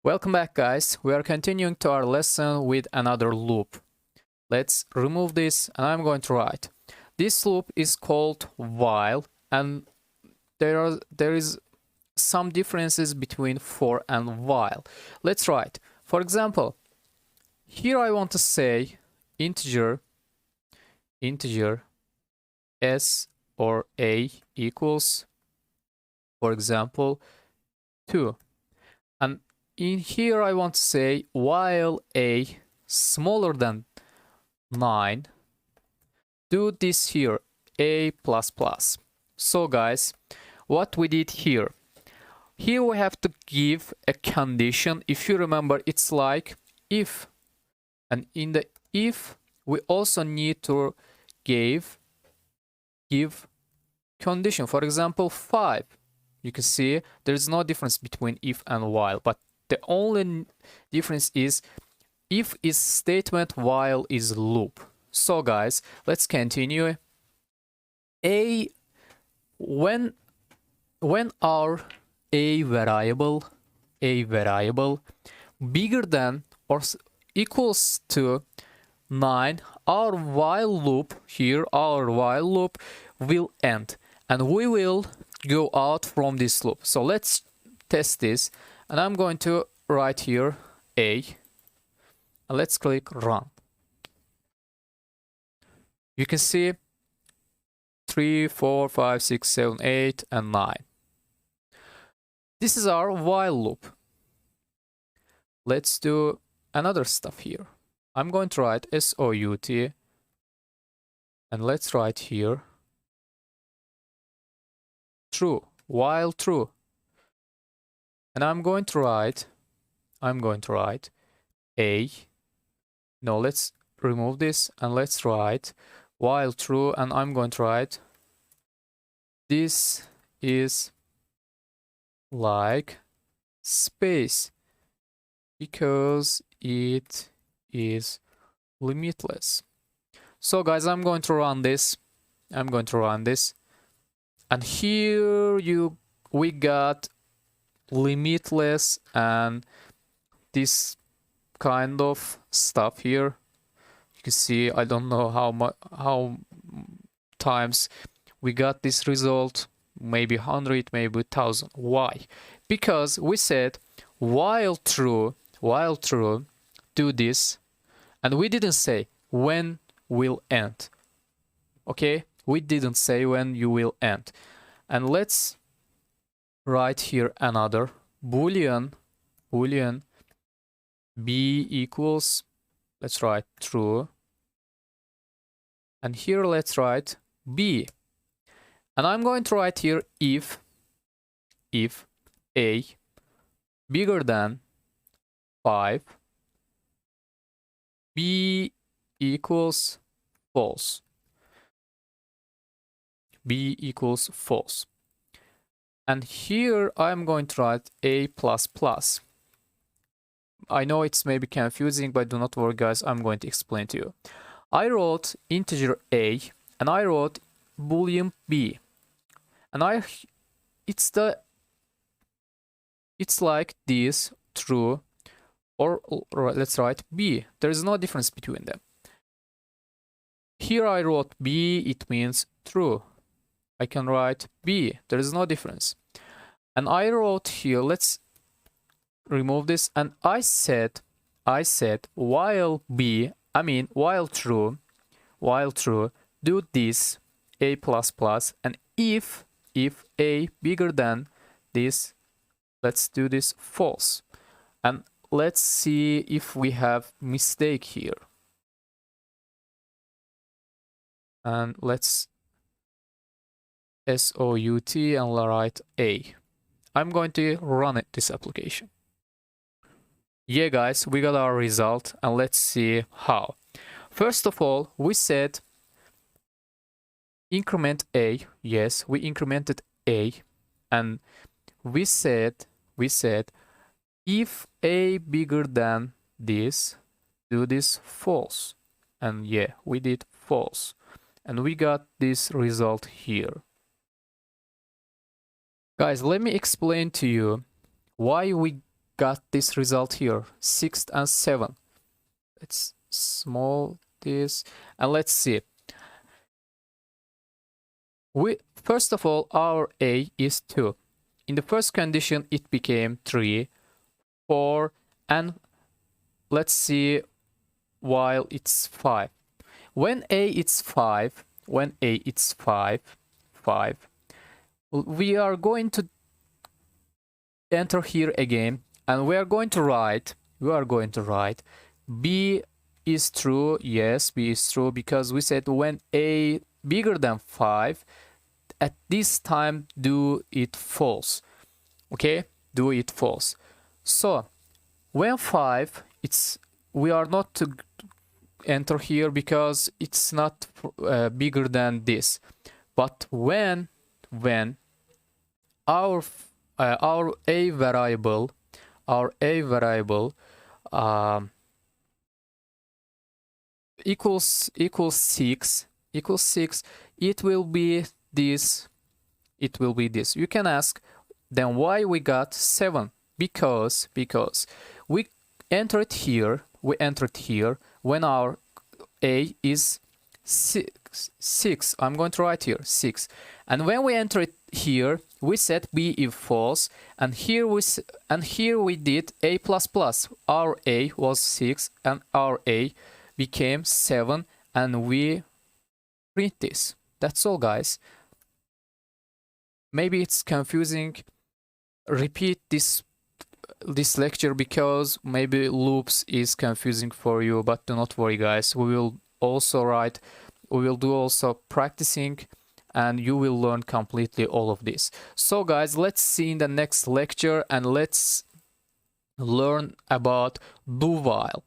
Welcome back, guys. We are continuing to our lesson with another loop. Let's remove this and I'm going to write. This loop is called while, and there is some differences between for and while. Let's write. For example, here I want to say integer s or a equals, for example, 2. And in here I want to say while a smaller than 9, do this here, a plus plus. So guys, what we did here we have to give a condition. If you remember, it's like if, and in the if we also need to give condition. For example, 5. You can see there's no difference between if and while, but the only difference is if is statement, while is loop. So guys, let's continue. When our a variable bigger than or equals to 9, our while loop will end and we will go out from this loop. So let's test this, and I'm going to write here a, and let's click run. You can see 3, 4, 5, 6, 7, 8, and 9. This is our while loop. Let's do another stuff here. I'm going to write SOUT, and let's write here true, while true. And I'm going to write a, no, let's remove this and let's write while true, and I'm going to write this is like space because it is limitless. So guys, I'm going to run this, and here we got limitless and this kind of stuff here. You can see, I don't know how times we got this result, maybe 100, maybe 1000. Why? Because we said while true do this, and we didn't say when will end. Okay, we didn't say when you will end. And let's write here another boolean b equals, let's write true, and here let's write b, and I'm going to write here if a bigger than 5, b equals false. B equals false. And here I'm going to write a plus plus. I know it's maybe confusing, but do not worry guys, I'm going to explain to you. I wrote integer a and I wrote boolean b, and it's like this, true, or let's write b. There is no difference between them. Here I wrote b, it means true. I can write b, there is no difference. And I wrote here, let's remove this, and I said while true, do this a plus plus, and if a bigger than this, let's do this false. And let's see if we have mistake here. And let's SOUT and write a. I'm going to run this application. Yeah guys, we got our result, and let's see how. First of all, we said increment a. Yes, we incremented a, and we said if a bigger than this, do this false. And yeah, we did false, and we got this result here. Guys, let me explain to you why we got this result here, 6 and 7. Let's small this, and let's see. First of all, our A is 2. In the first condition, it became 3, 4, and let's see while it's 5. When A is 5, we are going to enter here again, and we are going to write B is true. Yes, B is true, because we said when A bigger than 5, at this time do it false. Okay, do it false. So when 5, we are not to enter here because it's not bigger than this. But when our a variable equals 6, it will be this. You can ask, then why we got 7? Because we entered here when our A is 6. I'm going to write here 6, and when we enter it here, we set B is false, and here we did A++. Our A was 6 and our A became 7, and we print this. That's all, guys. Maybe it's confusing. Repeat this lecture because maybe loops is confusing for you, but do not worry, guys. We will do also practicing, and you will learn completely all of this. So guys, let's see in the next lecture, and let's learn about do while.